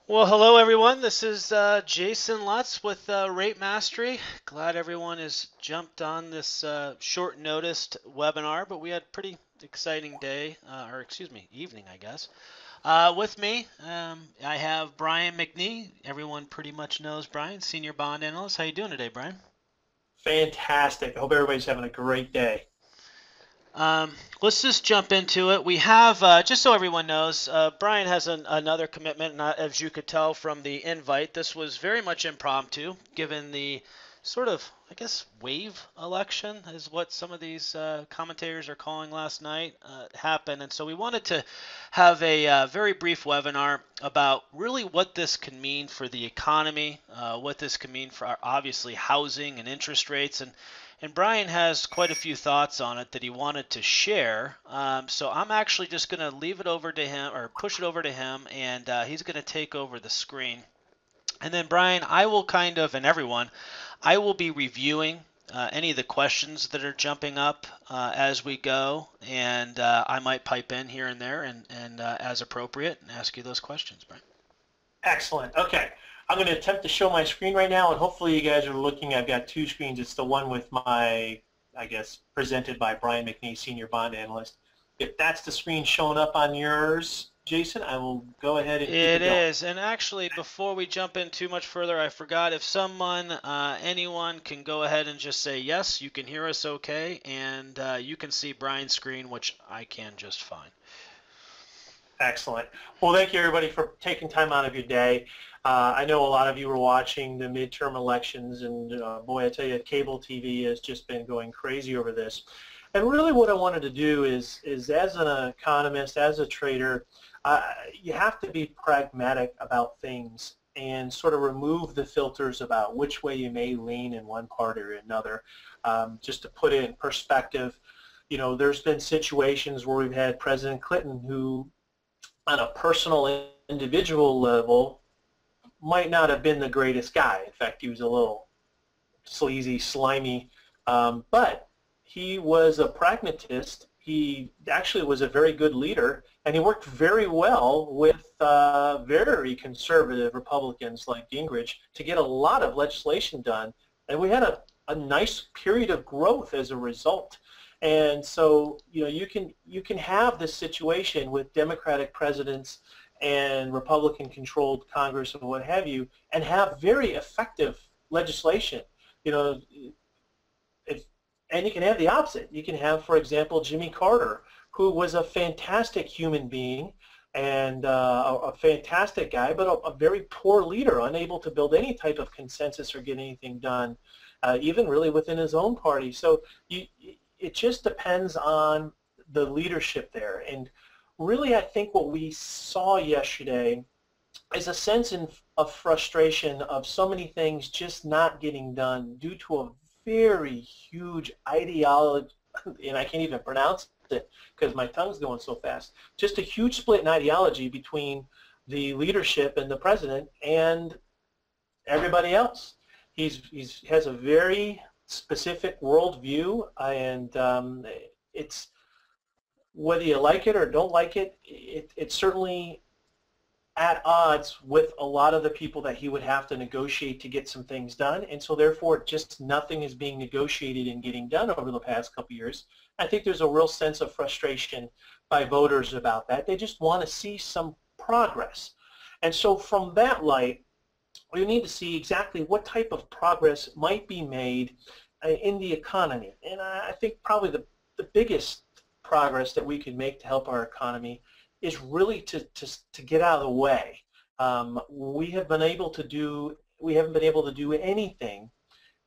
Well, hello everyone. This is Jason Lutz with Rate Mastery. Glad everyone has jumped on this short noticed webinar, but we had a pretty exciting day, or excuse me, evening, I guess. With me, I have Bryan McNee. Everyone pretty much knows Bryan, Senior Bond Analyst. How you doing today, Bryan? Fantastic. I hope everybody's having a great day. Um, let's just jump into it. We have, just so everyone knows, Bryan has another commitment, and as you could tell from the invite, this was very much impromptu, given the sort of, I guess, wave election is what some of these commentators are calling last night happened. And so we wanted to have a very brief webinar about really what this can mean for the economy, what this can mean for obviously housing and interest rates, and Bryan has quite a few thoughts on it that he wanted to share. So I'm actually just going to leave it over to him or push it over to him, and he's going to take over the screen. And then, Bryan, I will kind of, and everyone, I will be reviewing any of the questions that are jumping up as we go, and I might pipe in here and there and as appropriate and ask you those questions, Bryan. Excellent. Okay. I'm going to attempt to show my screen right now, and hopefully you guys are looking. I've got two screens. It's the one with my, I guess, presented by Bryan McNee, Senior Bond Analyst. If that's the screen showing up on yours, Jason, I will go ahead and keep It it going. is, and actually, before we jump in too much further, I forgot if someone, anyone can go ahead and just say yes, you can hear us okay, and you can see Bryan's screen, which I can just fine. Excellent. Well, thank you, everybody, for taking time out of your day. I know a lot of you were watching the midterm elections, and boy, I tell you, cable TV has just been going crazy over this. And really what I wanted to do is as an economist, as a trader, you have to be pragmatic about things and sort of remove the filters about which way you may lean in one part or another. Just to put it in perspective, you know, there's been situations where we've had President Clinton who on a personal individual level might not have been the greatest guy. In fact, he was a little sleazy, slimy, but he was a pragmatist. He actually was a very good leader, and he worked very well with very conservative Republicans like Gingrich to get a lot of legislation done. And we had a nice period of growth as a result. And so, you know, you can have this situation with Democratic presidents and Republican-controlled Congress and what have you, and have very effective legislation. You know, if, and you can have the opposite. You can have, for example, Jimmy Carter, who was a fantastic human being and a fantastic guy, but a very poor leader, unable to build any type of consensus or get anything done, even really within his own party. So it just depends on the leadership there. And really, I think what we saw yesterday is a sense of frustration of so many things just not getting done due to a very huge ideology, and I can't even pronounce it because my tongue's going so fast, just a huge split in ideology between the leadership and the president and everybody else. He has a very specific worldview, and it's whether you like it or don't like it, it's certainly at odds with a lot of the people that he would have to negotiate to get some things done, and so therefore just nothing is being negotiated and getting done over the past couple of years. I think there's a real sense of frustration by voters about that. They just want to see some progress. And so from that light, we need to see exactly what type of progress might be made in the economy. And I think probably the biggest progress that we can make to help our economy is really to get out of the way. We haven't been able to do anything,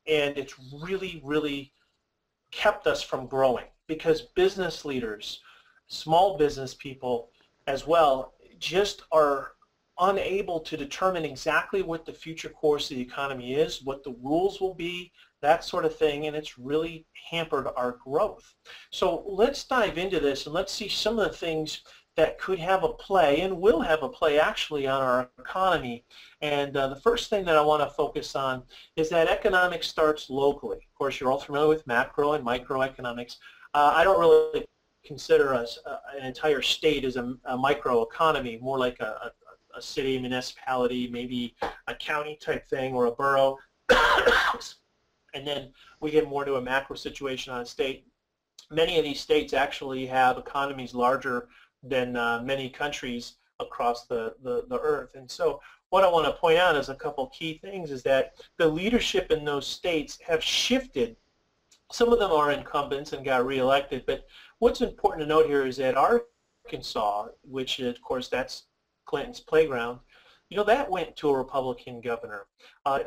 and it's really kept us from growing because business leaders, small business people as well, just are unable to determine exactly what the future course of the economy is, what the rules will be, that sort of thing, and it's really hampered our growth. So let's dive into this and let's see some of the things that could have a play and will have a play actually on our economy. And the first thing that I want to focus on is that economics starts locally. Of course, you're all familiar with macro and microeconomics. I don't really consider us an entire state as a microeconomy, more like a a city, municipality, maybe a county type thing or a borough. And then we get more to a macro situation on a state. Many of these states actually have economies larger than many countries across the earth. And so what I want to point out is a couple key things is that the leadership in those states have shifted. Some of them are incumbents and got reelected, but what's important to note here is that Arkansas, which of course that's Clinton's playground, you know, that went to a Republican governor.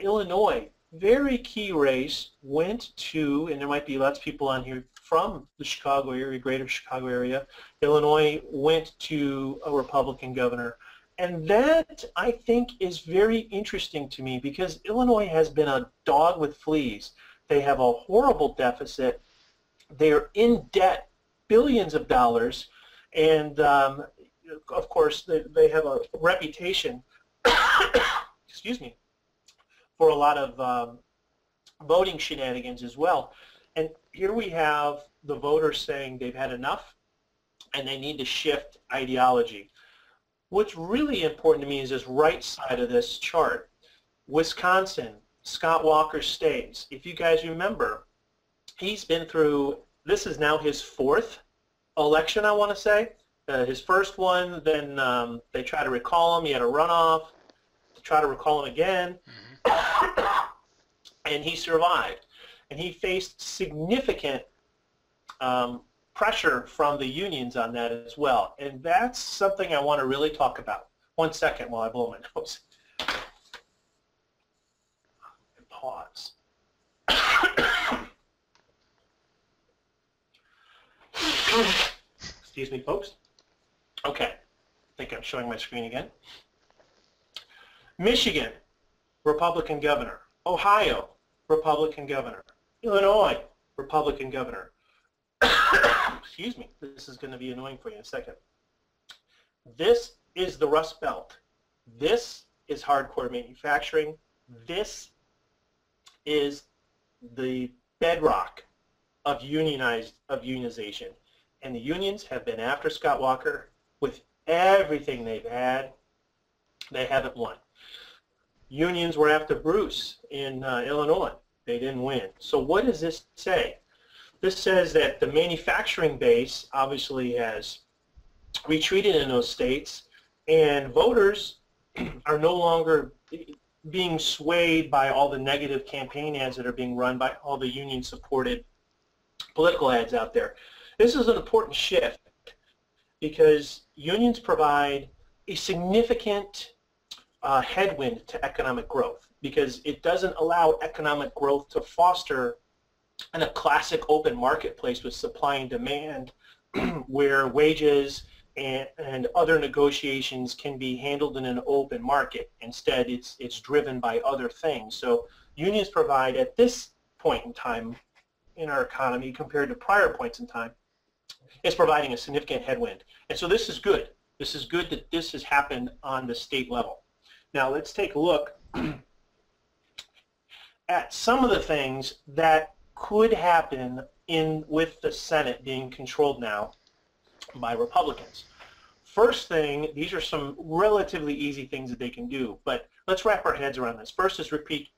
Illinois, very key race, went to, and there might be lots of people on here from the Chicago area, greater Chicago area. Illinois went to a Republican governor. And that, I think, is very interesting to me because Illinois has been a dog with fleas. They have a horrible deficit. They're in debt, billions of dollars, and of course they have a reputation, excuse me, for a lot of voting shenanigans as well. And here we have the voters saying they've had enough and they need to shift ideology. What's really important to me is this right side of this chart. Wisconsin, Scott Walker states, if you guys remember, he's been through, this is now his fourth election, I want to say. His first one, then they tried to recall him. He had a runoff to try to recall him again. And he survived. And he faced significant pressure from the unions on that as well. And that's something I want to really talk about. 1 second while I blow my nose. And pause. Excuse me, folks. Okay. I think I'm showing my screen again. Michigan, Republican governor. Ohio, Republican governor. Illinois, Republican governor. Excuse me, this is going to be annoying for you in a second. This is the Rust Belt. This is hardcore manufacturing. This is the bedrock of unionization. And the unions have been after Scott Walker with everything they've had. They haven't won. Unions were after Bruce in Illinois. They didn't win. So what does this say? This says that the manufacturing base obviously has retreated in those states, and voters are no longer being swayed by all the negative campaign ads that are being run by all the union-supported political ads out there. This is an important shift because unions provide a significant headwind to economic growth because it doesn't allow economic growth to foster in a classic open marketplace with supply and demand where wages and other negotiations can be handled in an open market. Instead, it's driven by other things. So unions provide, at this point in time in our economy compared to prior points in time, it's providing a significant headwind. And so this is good. This is good that this has happened on the state level. Now let's take a look at some of the things that could happen with the Senate being controlled now by Republicans. First thing, these are some relatively easy things that they can do, but let's wrap our heads around this. First is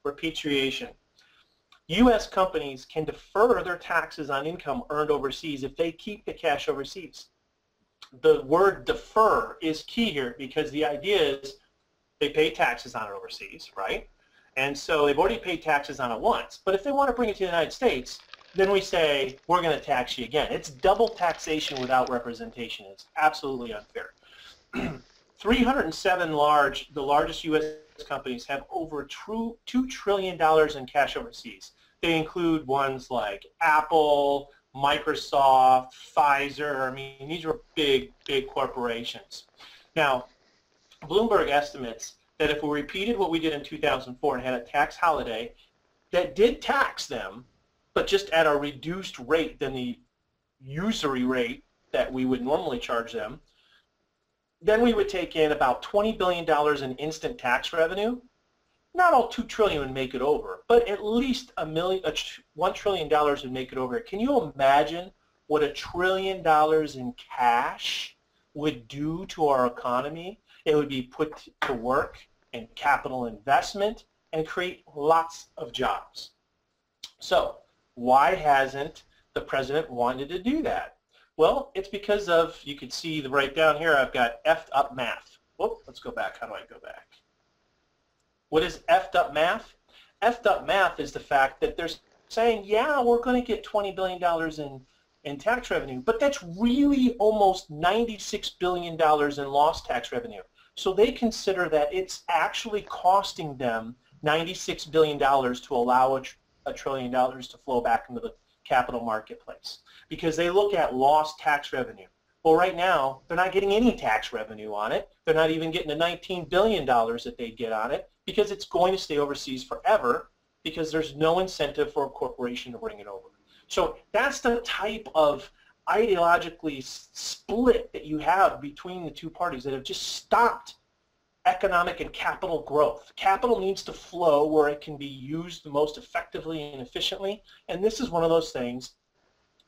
repatriation. U.S. companies can defer their taxes on income earned overseas if they keep the cash overseas. The word defer is key here because the idea is they pay taxes on it overseas, right? And so they've already paid taxes on it once. But if they want to bring it to the United States, then we say, we're going to tax you again. It's double taxation without representation. It's absolutely unfair. 307 the largest U.S. companies have over $2 trillion in cash overseas. They include ones like Apple, Microsoft, Pfizer. I mean, these are big, big corporations. Now, Bloomberg estimates that if we repeated what we did in 2004 and had a tax holiday that did tax them, but just at a reduced rate than the usury rate that we would normally charge them, then we would take in about $20 billion in instant tax revenue. Not all $2 trillion would make it over, but at least $1 trillion would make it over. Can you imagine what $1 trillion in cash would do to our economy. It would be put to work in capital investment and create lots of jobs. So why hasn't the president wanted to do that? Well, it's because of, you can see right down here, I've got effed up math. Whoop, let's go back. How do I go back? What is effed up math? Effed up math is the fact that they're saying, yeah, we're going to get $20 billion in tax revenue, but that's really almost $96 billion in lost tax revenue. So they consider that it's actually costing them $96 billion to allow $1 trillion to flow back into the capital marketplace, because they look at lost tax revenue. Well, right now, they're not getting any tax revenue on it. They're not even getting the $19 billion that they get on it, because it's going to stay overseas forever, because there's no incentive for a corporation to bring it over. So that's the type of ideologically split that you have between the two parties that have just stopped economic and capital growth. Capital needs to flow where it can be used the most effectively and efficiently, and this is one of those things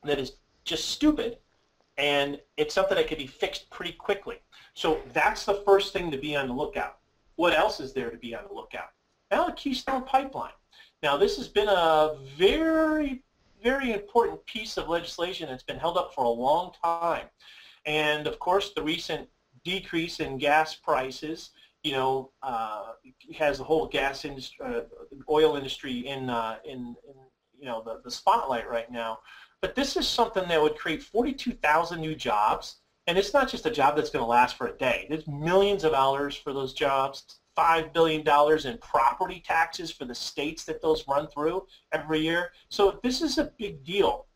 that is just stupid, and it's something that can be fixed pretty quickly. So that's the first thing to be on the lookout. What else is there to be on the lookout? Now, the Keystone Pipeline. Now, this has been a very, very important piece of legislation that's been held up for a long time. And, of course, the recent decrease in gas prices, you know, has the whole gas industry, oil industry in you know, the spotlight right now. But this is something that would create 42,000 new jobs, and it's not just a job that's going to last for a day. There's millions of dollars for those jobs, $5 billion in property taxes for the states that those run through every year. So this is a big deal.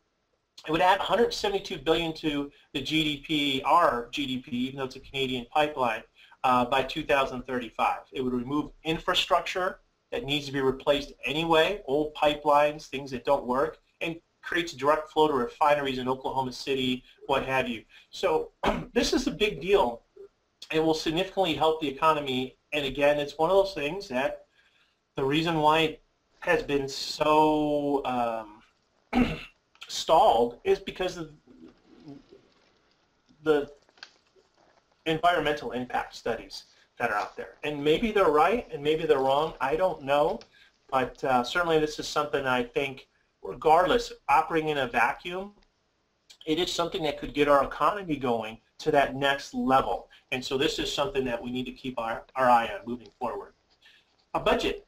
It would add $172 billion to the GDP, our GDP, even though it's a Canadian pipeline, by 2035. It would remove infrastructure that needs to be replaced anyway, old pipelines, things that don't work, and creates direct flow to refineries in Oklahoma City, what have you. So this is a big deal. It will significantly help the economy, and again, it's one of those things that the reason why it has been so stalled is because of the environmental impact studies that are out there. And maybe they're right and maybe they're wrong, I don't know, but certainly this is something I think, regardless, operating in a vacuum, it is something that could get our economy going to that next level. And so this is something that we need to keep our eye on moving forward. A budget.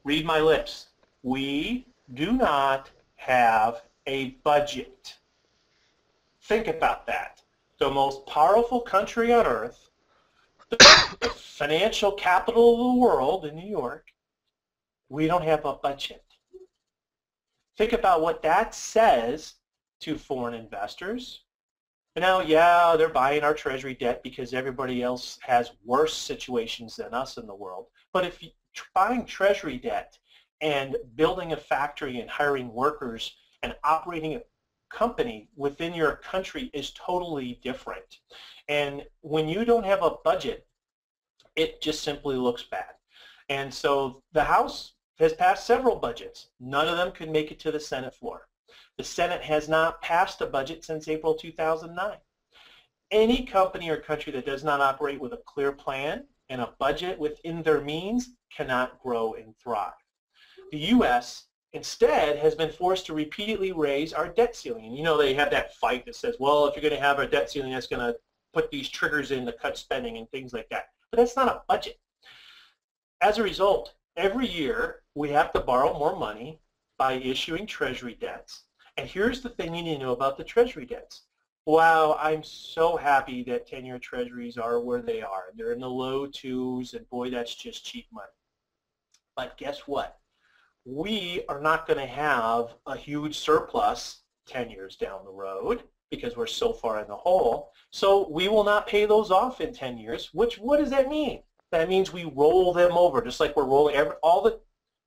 Read my lips. We do not have a budget. Think about that. The most powerful country on earth, the financial capital of the world in New York, we don't have a budget. Think about what that says to foreign investors. And now, yeah, they're buying our treasury debt because everybody else has worse situations than us in the world. But if you're buying treasury debt and building a factory and hiring workers and operating a company within your country is totally different. And when you don't have a budget, it just simply looks bad. And so the House has passed several budgets. None of them could make it to the Senate floor. The Senate has not passed a budget since April 2009. Any company or country that does not operate with a clear plan and a budget within their means cannot grow and thrive. The U.S. instead has been forced to repeatedly raise our debt ceiling. And you know, they have that fight that says, well, if you're going to have a debt ceiling, that's going to put these triggers in to cut spending and things like that. But that's not a budget. As a result, every year we have to borrow more money by issuing treasury debts. And here's the thing you need to know about the treasury debts. Wow, I'm so happy that 10-year treasuries are where they are. They're in the low twos, and boy, that's just cheap money. But guess what? We are not going to have a huge surplus 10 years down the road because we're so far in the hole. So we will not pay those off in 10 years, which, what does that mean? That means we roll them over, just like we're rolling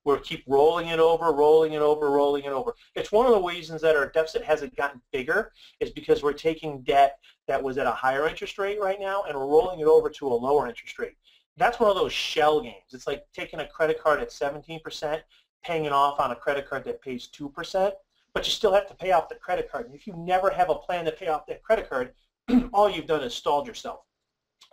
we'll keep rolling it over, rolling it over, rolling it over. It's one of the reasons that our deficit hasn't gotten bigger is because we're taking debt that was at a higher interest rate right now and we're rolling it over to a lower interest rate. That's one of those shell games. It's like taking a credit card at 17%, paying it off on a credit card that pays 2%, but you still have to pay off the credit card. And if you never have a plan to pay off that credit card, all you've done is stalled yourself.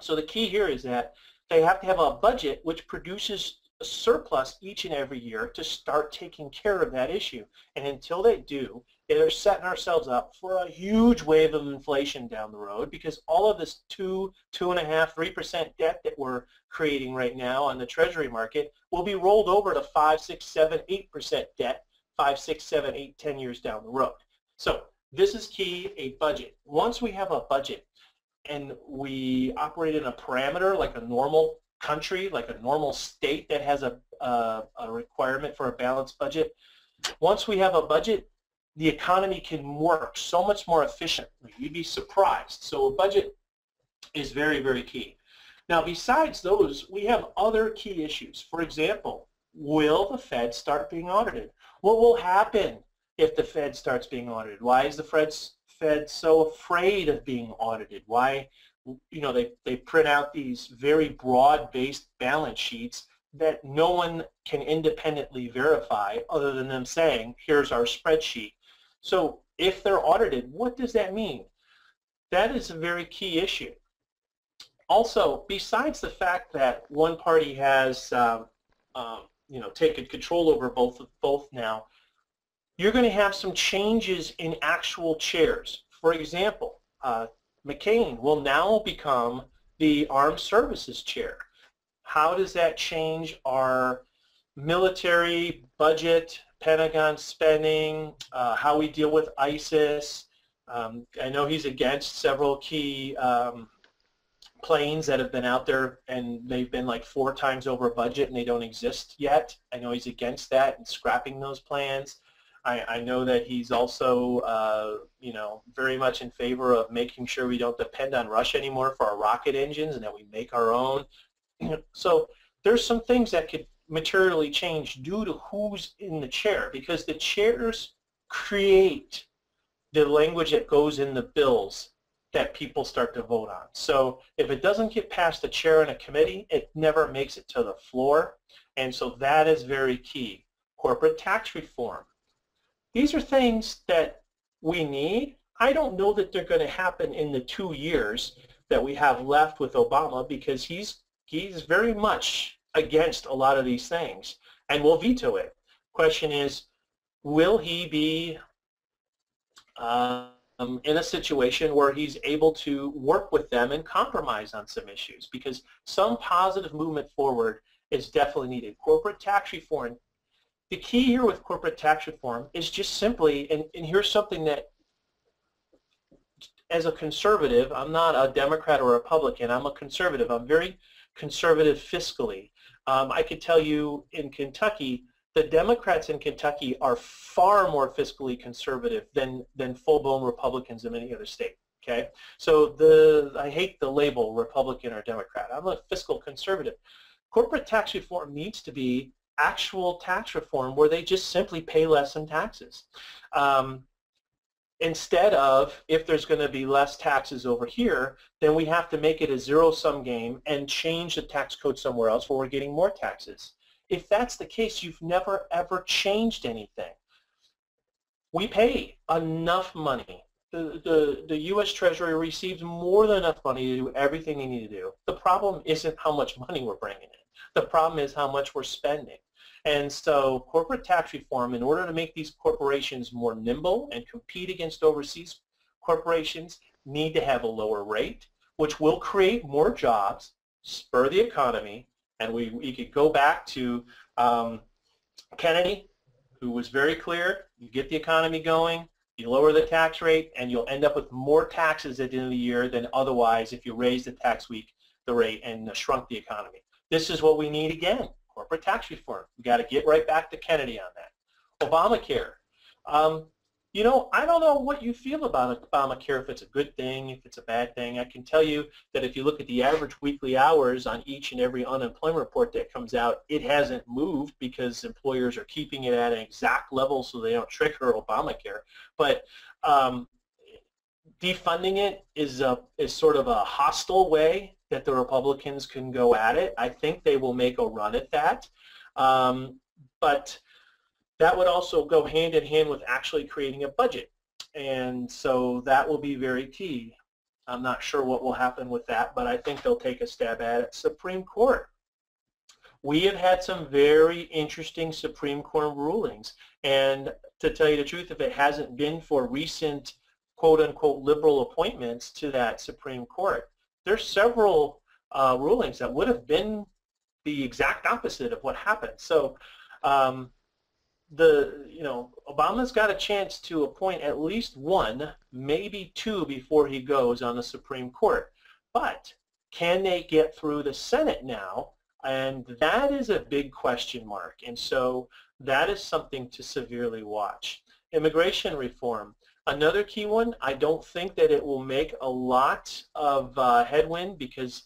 So the key here is that they have to have a budget which produces a surplus each and every year to start taking care of that issue. And until they do, they're setting ourselves up for a huge wave of inflation down the road, because all of this 2.5%, 3% debt that we're creating right now on the Treasury market will be rolled over to 5, 6, 7, 8% debt 5, 6, 7, 8, 10 years down the road. So this is key, a budget. Once we have a budget and we operate in a parameter like a normal country, like a normal state that has a requirement for a balanced budget, once we have a budget, the economy can work so much more efficiently. You'd be surprised. So a budget is very, very key. Now, besides those, we have other key issues. For example, will the Fed start being audited? What will happen if the Fed starts being audited? Why is the Fed so afraid of being audited? Why, they print out these very broad-based balance sheets that no one can independently verify other than them saying, here's our spreadsheet. So if they're audited, what does that mean? That is a very key issue. Also, besides the fact that one party has taken control over both now, you're going to have some changes in actual chairs. For example, McCain will now become the Armed Services Chair. How does that change our military budget, Pentagon spending, how we deal with ISIS? I know he's against several key planes that have been out there, and they've been like 4 times over budget and they don't exist yet. I know he's against that and scrapping those plans. I know that he's also, very much in favor of making sure we don't depend on Russia anymore for our rocket engines and that we make our own. So there's some things that could materially change due to who's in the chair, because the chairs create the language that goes in the bills that people start to vote on. So if it doesn't get past the chair in a committee, it never makes it to the floor. And so that is very key. Corporate tax reform. These are things that we need. I don't know that they're going to happen in the 2 years that we have left with Obama, because he's very much against a lot of these things and will veto it. Question is, will he be in a situation where he's able to work with them and compromise on some issues? Because some positive movement forward is definitely needed. Corporate tax reform. The key here with corporate tax reform is just simply, and here's something that, as a conservative, I'm not a Democrat or a Republican, I'm a conservative. I'm very conservative fiscally. I could tell you in Kentucky, the Democrats in Kentucky are far more fiscally conservative than full-blown Republicans in many other states. Okay, so I hate the label Republican or Democrat. I'm a fiscal conservative. Corporate tax reform needs to be actual tax reform where they just simply pay less in taxes. Instead of, if there's going to be less taxes over here, then we have to make it a zero-sum game and change the tax code somewhere else where we're getting more taxes. If that's the case, you've never, ever changed anything. We pay enough money. The U.S. Treasury receives more than enough money to do everything they need to do. The problem isn't how much money we're bringing in. The problem is how much we're spending. And so corporate tax reform, in order to make these corporations more nimble and compete against overseas corporations, need to have a lower rate, which will create more jobs, spur the economy, and we could go back to Kennedy, who was very clear: you get the economy going, you lower the tax rate, and you'll end up with more taxes at the end of the year than otherwise if you raise the rate and shrunk the economy. This is what we need again, corporate tax reform. We've got to get right back to Kennedy on that. Obamacare. I don't know what you feel about Obamacare, if it's a good thing, if it's a bad thing. I can tell you that if you look at the average weekly hours on each and every unemployment report that comes out, it hasn't moved because employers are keeping it at an exact level so they don't trigger Obamacare. But defunding it is sort of a hostile way that the Republicans can go at it. I think they will make a run at that. But that would also go hand in hand with actually creating a budget. And so that will be very key. I'm not sure what will happen with that, but I think they'll take a stab at it. Supreme Court. We have had some very interesting Supreme Court rulings, and to tell you the truth, if it hasn't been for recent quote-unquote liberal appointments to that Supreme Court, there's several rulings that would have been the exact opposite of what happened. So um, Obama's got a chance to appoint at least one, maybe two before he goes on the Supreme Court. But can they get through the Senate now? And that is a big question mark. And so that is something to severely watch. Immigration reform. Another key one, I don't think that it will make a lot of headwind because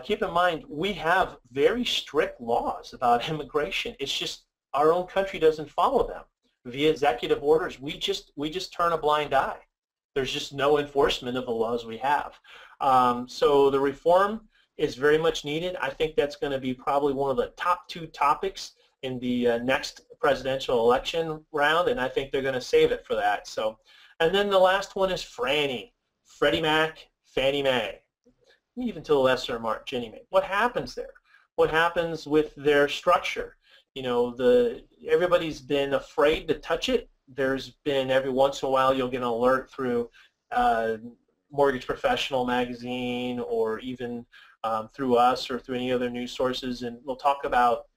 keep in mind, we have very strict laws about immigration. It's just our own country doesn't follow them. Via executive orders, we just turn a blind eye. There's just no enforcement of the laws we have. So the reform is very much needed. I think that's going to be probably one of the top two topics in the next presidential election round, and I think they're going to save it for that. So, and then the last one is Franny, Freddie Mac, Fannie Mae, even to the lesser mark, Ginnie Mae. What happens there? What happens with their structure? Everybody's been afraid to touch it. There's been every once in a while you'll get an alert through Mortgage Professional magazine or even through us or through any other news sources, and we'll talk about,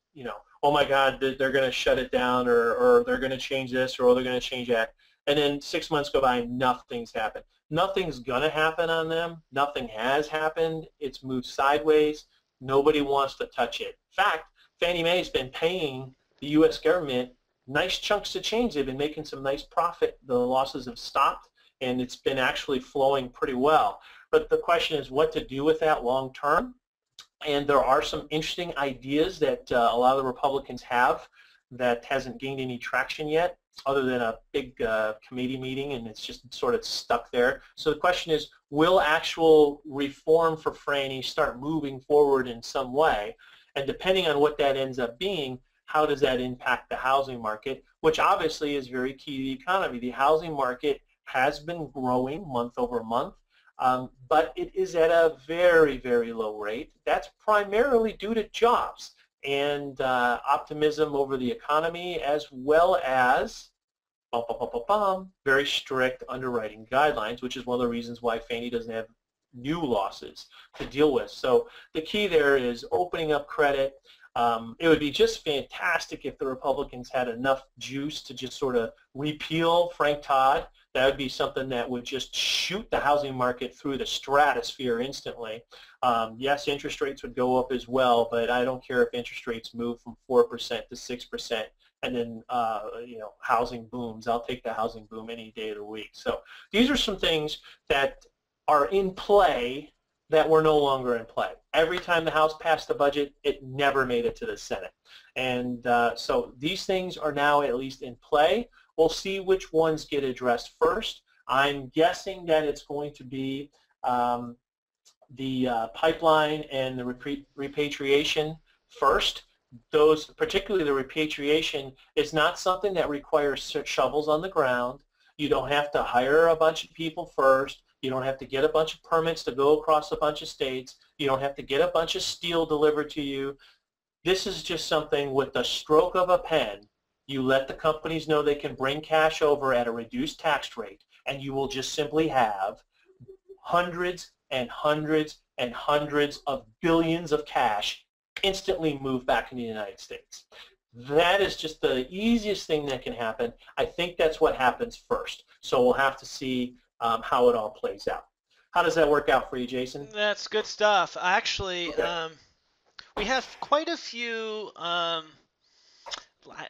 oh my God, they're going to shut it down or they're going to change this or they're going to change that. And then 6 months go by and nothing's happened. Nothing's going to happen on them. Nothing has happened. It's moved sideways. Nobody wants to touch it. In fact, Fannie Mae's been paying the U.S. government nice chunks of change. They've been making some nice profit. The losses have stopped, and it's been actually flowing pretty well. But the question is what to do with that long term. And there are some interesting ideas that a lot of the Republicans have that hasn't gained any traction yet, other than a big committee meeting, and it's just sort of stuck there. So the question is, will actual reform for Franny start moving forward in some way? And depending on what that ends up being, how does that impact the housing market, which obviously is very key to the economy. The housing market has been growing month over month, but it is at a very, very low rate. That's primarily due to jobs and optimism over the economy, as well as very strict underwriting guidelines, which is one of the reasons why Fannie doesn't have new losses to deal with. So the key there is opening up credit. It would be just fantastic if the Republicans had enough juice to just sort of repeal Frank Todd. That would be something that would just shoot the housing market through the stratosphere instantly. Yes, interest rates would go up as well, but I don't care if interest rates move from 4% to 6%, and then housing booms. I'll take the housing boom any day of the week. So these are some things that are in play that were no longer in play. Every time the House passed the budget, it never made it to the Senate. And so these things are now at least in play. We'll see which ones get addressed first. I'm guessing that it's going to be the pipeline and the repatriation first. Those, particularly the repatriation, is not something that requires shovels on the ground. You don't have to hire a bunch of people first. You don't have to get a bunch of permits to go across a bunch of states. You don't have to get a bunch of steel delivered to you. This is just something with the stroke of a pen. You let the companies know they can bring cash over at a reduced tax rate, and you will just simply have hundreds and hundreds and hundreds of billions of cash instantly move back in the United States. That is just the easiest thing that can happen. I think that's what happens first. So we'll have to see how it all plays out. How does that work out for you, Jason? That's good stuff. Actually, Okay. we have quite a few, I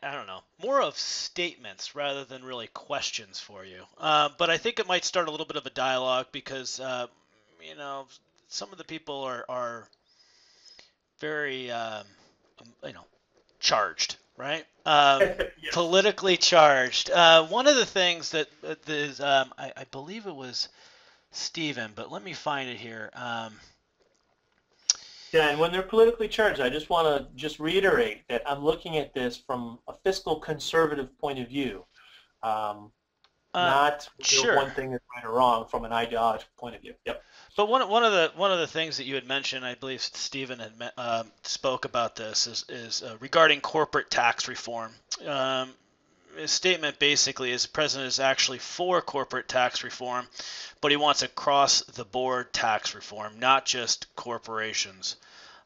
don't know, more of statements rather than really questions for you. But I think it might start a little bit of a dialogue because, some of the people are very, charged, right? Yes. Politically charged. One of the things that is, I believe it was Stephen, but let me find it here. Yeah, and when they're politically charged, I just want to just reiterate that I'm looking at this from a fiscal conservative point of view. not Sure. one thing is right or wrong from an ideological point of view. Yep. But one of the things that you had mentioned, I believe Stephen had spoke about this, is regarding corporate tax reform. His statement basically is the president is actually for corporate tax reform, but he wants across-the-board tax reform, not just corporations.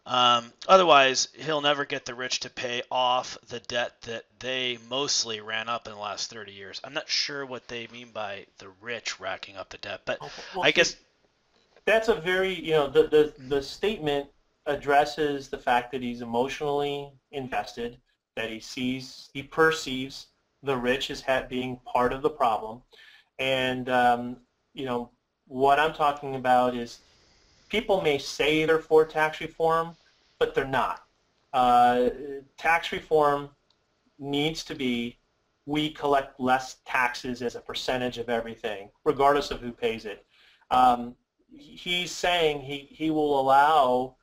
Otherwise, he'll never get the rich to pay off the debt that they mostly ran up in the last 30 years. I'm not sure what they mean by the rich racking up the debt, but Well, I see, guess. that's a very, the statement addresses the fact that he's emotionally invested, that he perceives the rich as being part of the problem. And, what I'm talking about is people may say they're for tax reform, but they're not. Tax reform needs to be, we collect less taxes as a percentage of everything, regardless of who pays it. He's saying he will allow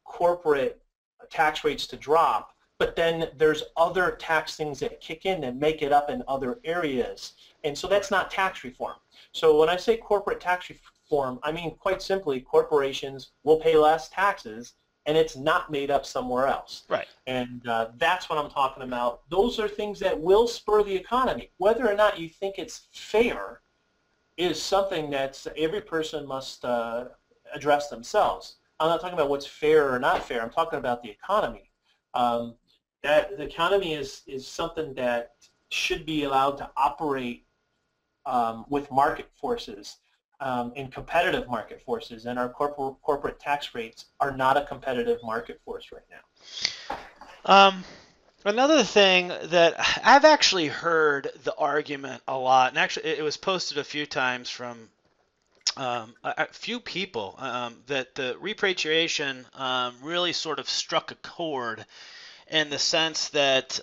corporate tax rates to drop, but then there's other tax things that kick in and make it up in other areas. And so that's not tax reform. So when I say corporate tax reform, I mean quite simply corporations will pay less taxes and it's not made up somewhere else. Right. And that's what I'm talking about. Those are things that will spur the economy. Whether or not you think it's fair is something that every person must address themselves. I'm not talking about what's fair or not fair. I'm talking about the economy. That the economy is something that should be allowed to operate with market forces and competitive market forces, and our corporate tax rates are not a competitive market force right now. Another thing that I've actually heard the argument a lot, and actually it was posted a few times from a few people, that the repatriation really sort of struck a chord in the sense that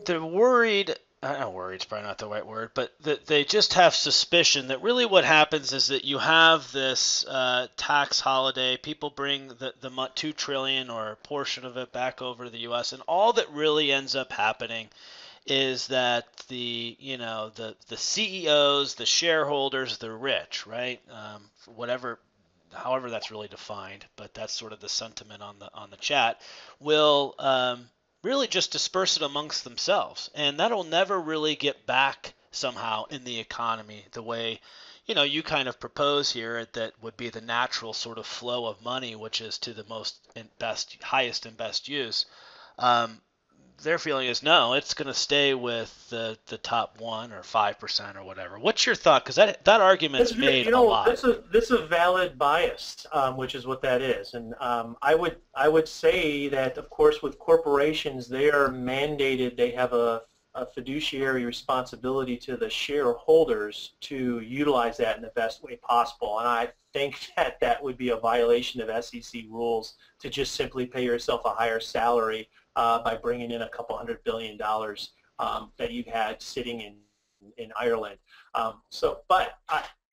they're worried. Not worried is probably not the right word, but that they just have suspicion that really what happens is that you have this tax holiday. People bring the $2 trillion or a portion of it back over to the U.S., and all that really ends up happening is that the CEOs, the shareholders, the rich, right? However that's really defined, but that's sort of the sentiment on the chat, will really just disperse it amongst themselves, and that'll never really get back somehow in the economy the way you kind of propose here, that would be the natural sort of flow of money, which is to the highest and best use. Their feeling is no, it's going to stay with the top 1 or 5% or whatever. What's your thought? Because that argument's made a lot. This is a valid bias, which is what that is. And I would say that, of course, with corporations, they are mandated, they have a fiduciary responsibility to the shareholders to utilize that in the best way possible. And I think that would be a violation of SEC rules to just simply pay yourself a higher salary by bringing in a couple $100 billion that you've had sitting in Ireland. But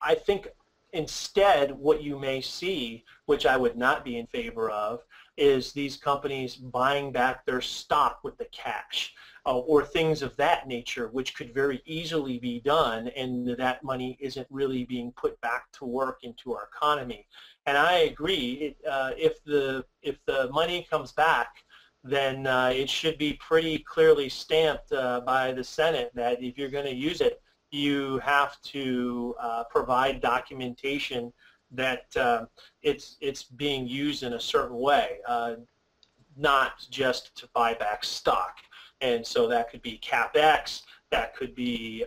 I think instead what you may see, which I would not be in favor of, is these companies buying back their stock with the cash or things of that nature, which could very easily be done, and that money isn't really being put back to work into our economy. And I agree, if the money comes back, then it should be pretty clearly stamped by the Senate that if you're going to use it, you have to provide documentation that it's being used in a certain way, not just to buy back stock. And so that could be CapEx, that could be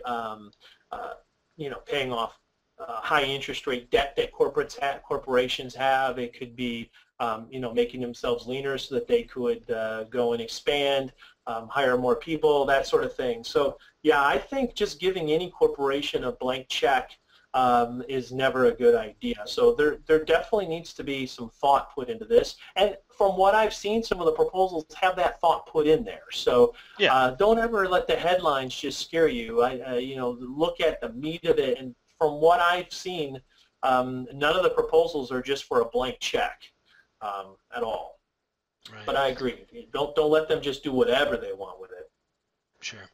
paying off high interest rate debt that corporations have. It could be making themselves leaner so that they could go and expand, hire more people, that sort of thing. So yeah, I think just giving any corporation a blank check is never a good idea. So there definitely needs to be some thought put into this. And from what I've seen, some of the proposals have that thought put in there. So Yeah. don't ever let the headlines just scare you. Look at the meat of it. And from what I've seen, none of the proposals are just for a blank check at all. Right. But I agree. Don't let them just do whatever they want with it. Sure.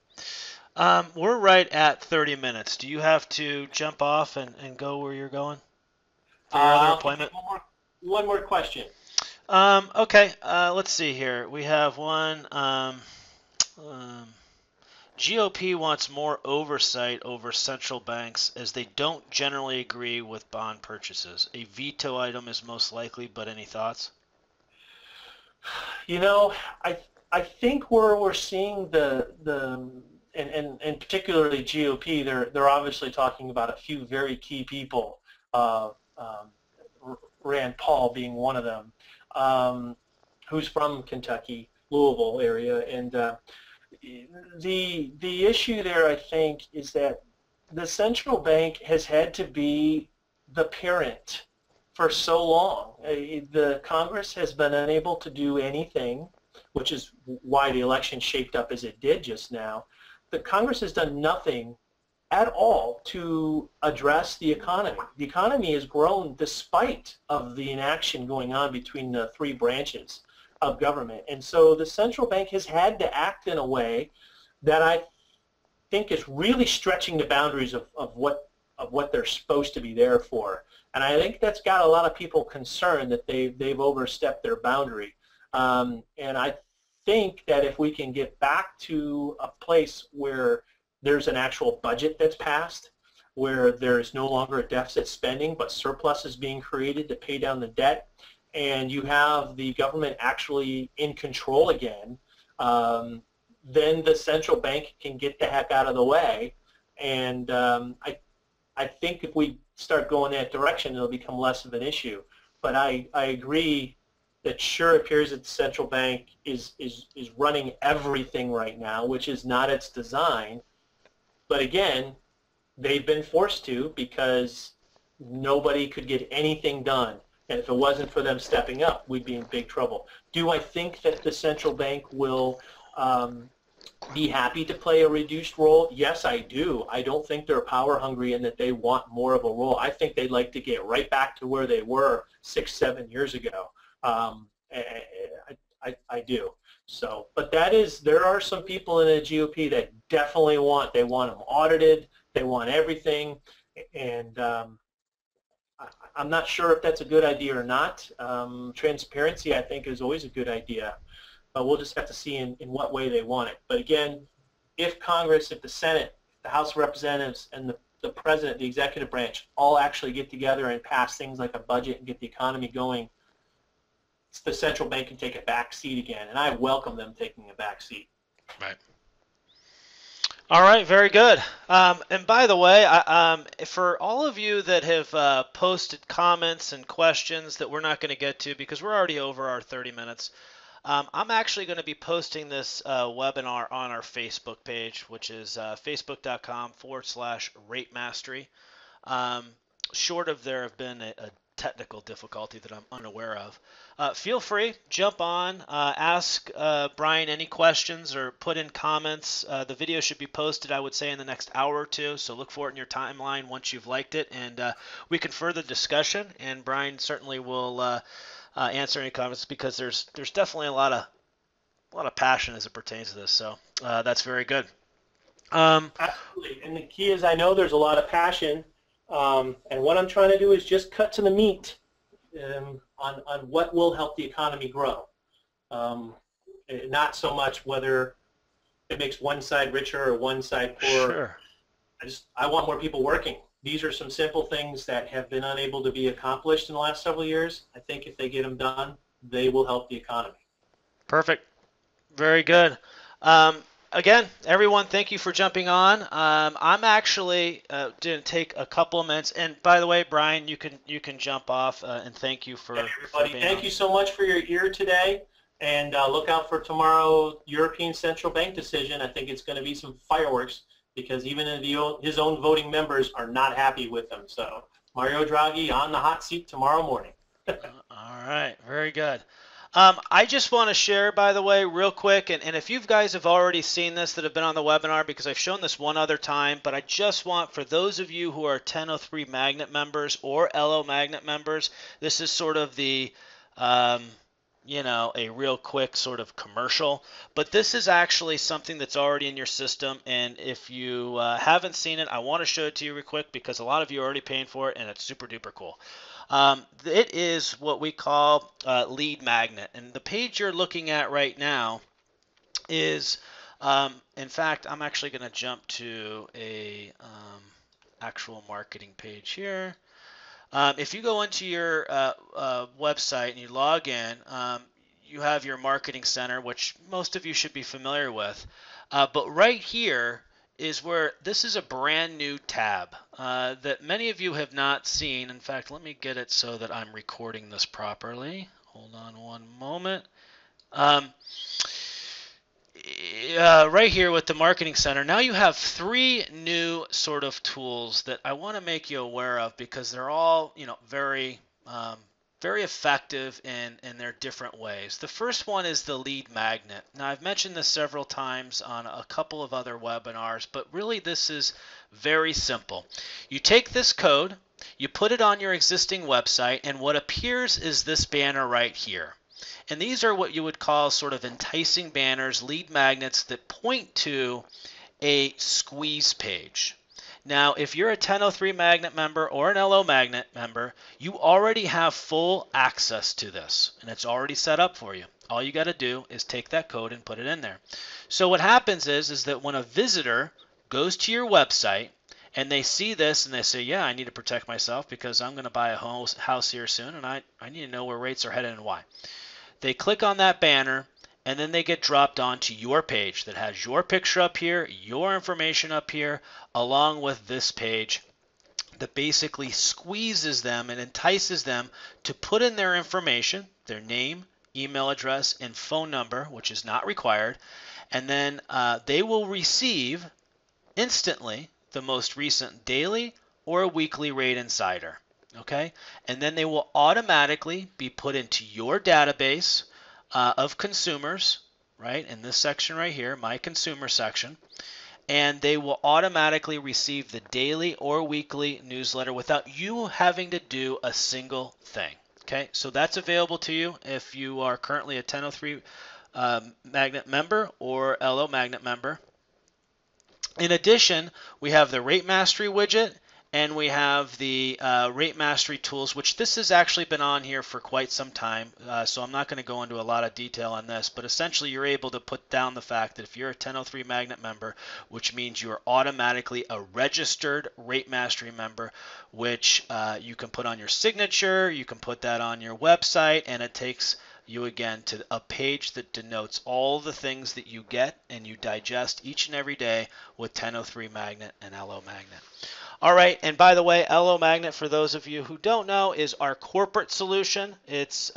We're right at 30 minutes. Do you have to jump off and go where you're going for your other I'll take appointment? one more question. Okay, let's see here. We have one. Um, GOP wants more oversight over central banks as they don't generally agree with bond purchases. A veto item is most likely, but any thoughts? You know, I think where we're seeing the and particularly GOP, they're obviously talking about a few very key people, Rand Paul being one of them, who's from Kentucky, Louisville area, and the issue there, I think, is that the central bank has had to be the parent for so long. The Congress has been unable to do anything, which is why the election shaped up as it did just now. The Congress has done nothing at all to address the economy. The economy has grown despite of the inaction going on between the three branches of government. And so the central bank has had to act in a way that I think is really stretching the boundaries of what they're supposed to be there for. And I think that's got a lot of people concerned that they've overstepped their boundary. And I think that if we can get back to a place where there's an actual budget that's passed, where there's no longer a deficit spending, but surplus is being created to pay down the debt, and you have the government actually in control again, then the central bank can get the heck out of the way. And I think if we start going that direction, it'll become less of an issue. But I agree that sure appears that the central bank is running everything right now, which is not its design. But again, they've been forced to because nobody could get anything done. And if it wasn't for them stepping up, we'd be in big trouble. Do I think that the central bank will be happy to play a reduced role? Yes, I do. I don't think they're power hungry and that they want more of a role. I think they'd like to get right back to where they were 6, 7 years ago. I do. So, but there are some people in the GOP that definitely they want them audited. They want everything, and I'm not sure if that's a good idea or not. Transparency, I think, is always a good idea. We'll just have to see in what way they want it. But again, if Congress, if the Senate, the House of Representatives, and the President, the executive branch, all actually get together and pass things like a budget and get the economy going, the central bank can take a back seat again, and I welcome them taking a back seat. Right. All right, very good. And by the way, for all of you that have posted comments and questions that we're not going to get to because we're already over our 30 minutes, I'm actually going to be posting this webinar on our Facebook page, which is facebook.com/rate mastery. Short of there have been a technical difficulty that I'm unaware of. Feel free, jump on, ask Bryan any questions or put in comments. The video should be posted, I would say, in the next hour or two, so look for it in your timeline once you've liked it, and we can further discussion, and Bryan certainly will answer any comments because there's definitely a lot of passion as it pertains to this, so that's very good. Absolutely, and the key is I know there's a lot of passion, and what I'm trying to do is just cut to the meat on what will help the economy grow. Not so much whether it makes one side richer or one side poorer. Sure. I want more people working. These are some simple things that have been unable to be accomplished in the last several years. I think if they get them done, they will help the economy. Perfect. Very good. Again, everyone, thank you for jumping on. I'm actually going to take a couple of minutes. And by the way, Bryan, you can jump off. And thank you for everybody. For thank you so much for your ear today. And look out for tomorrow European Central Bank decision. I think it's going to be some fireworks because even his own voting members are not happy with him. So Mario Draghi on the hot seat tomorrow morning. All right. Very good. I just want to share, by the way, real quick, and if you guys have already seen this that have been on the webinar, because I've shown this one other time, but I just want, for those of you who are 1003 Magnet members or LO Magnet members, this is sort of the a real quick sort of commercial, but this is actually something that's already in your system. And if you haven't seen it, I want to show it to you real quick because a lot of you are already paying for it, and it's super duper cool. It is what we call lead magnet, and the page you're looking at right now is, in fact, I'm actually going to jump to a actual marketing page here. If you go into your website and you log in, you have your marketing center, which most of you should be familiar with. But right here is where this is a brand new tab that many of you have not seen. In fact, let me get it so that I'm recording this properly. Hold on one moment. Right here with the Marketing Center, now you have 3 new sort of tools that I want to make you aware of because they're all, very, very effective in their different ways. The first one is the lead magnet. Now, I've mentioned this several times on a couple of other webinars, but really this is very simple. You take this code, you put it on your existing website, and what appears is this banner right here. And these are what you would call sort of enticing banners, lead magnets that point to a squeeze page. Now, if you're a 1003 Magnet member or an LO Magnet member, you already have full access to this, and it's already set up for you. All you got to do is take that code and put it in there. So what happens is that when a visitor goes to your website and they see this and they say, yeah, I need to protect myself because I'm going to buy a house here soon, and I need to know where rates are headed and why. They click on that banner, and then they get dropped onto your page that has your picture up here, your information up here, along with this page that basically squeezes them and entices them to put in their information, their name, email address, and phone number, which is not required, and then they will receive instantly the most recent daily or weekly rate insider. Okay, and then they will automatically be put into your database of consumers, right, in this section right here, my consumer section, and they will automatically receive the daily or weekly newsletter without you having to do a single thing. Okay, so that's available to you if you are currently a 1003 Magnet member or LO Magnet member. In addition, we have the Rate Mastery widget, and we have the Rate Mastery tools, which this has actually been on here for quite some time, so I'm not going to go into a lot of detail on this, but essentially you're able to put down the fact that if you're a 1003 Magnet member, which means you're automatically a registered Rate Mastery member, which you can put on your signature, you can put that on your website, and it takes you again to a page that denotes all the things that you get and you digest each and every day with 1003 Magnet and LO Magnet. All right, and by the way, LO Magnet, for those of you who don't know, is our corporate solution. It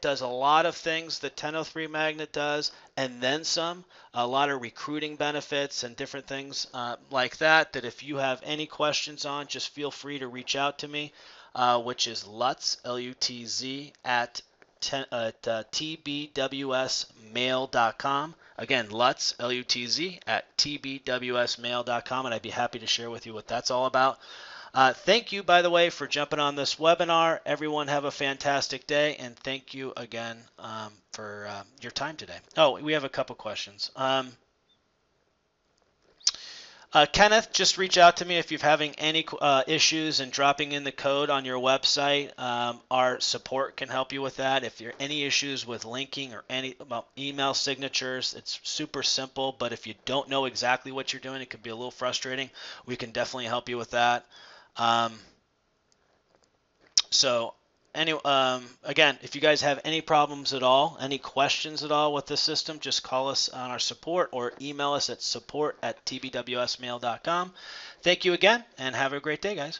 does a lot of things that 1003 Magnet does, and then some. A lot of recruiting benefits and different things like that. That if you have any questions on, just feel free to reach out to me, which is Lutz, L-U-T-Z, at tbwsmail.com. Again, Lutz, L-U-T-Z, at tbwsmail.com, and I'd be happy to share with you what that's all about. Thank you, by the way, for jumping on this webinar. Everyone have a fantastic day, and thank you again for your time today. Oh, we have a couple questions. Kenneth, just reach out to me if you're having any issues in dropping in the code on your website. Our support can help you with that. If there are any issues with linking or any about email signatures, it's super simple, but if you don't know exactly what you're doing, it can be a little frustrating. We can definitely help you with that. Again, if you guys have any problems at all, any questions at all with the system, just call us on our support or email us at support@tbwsmail.com. Thank you again, and have a great day, guys.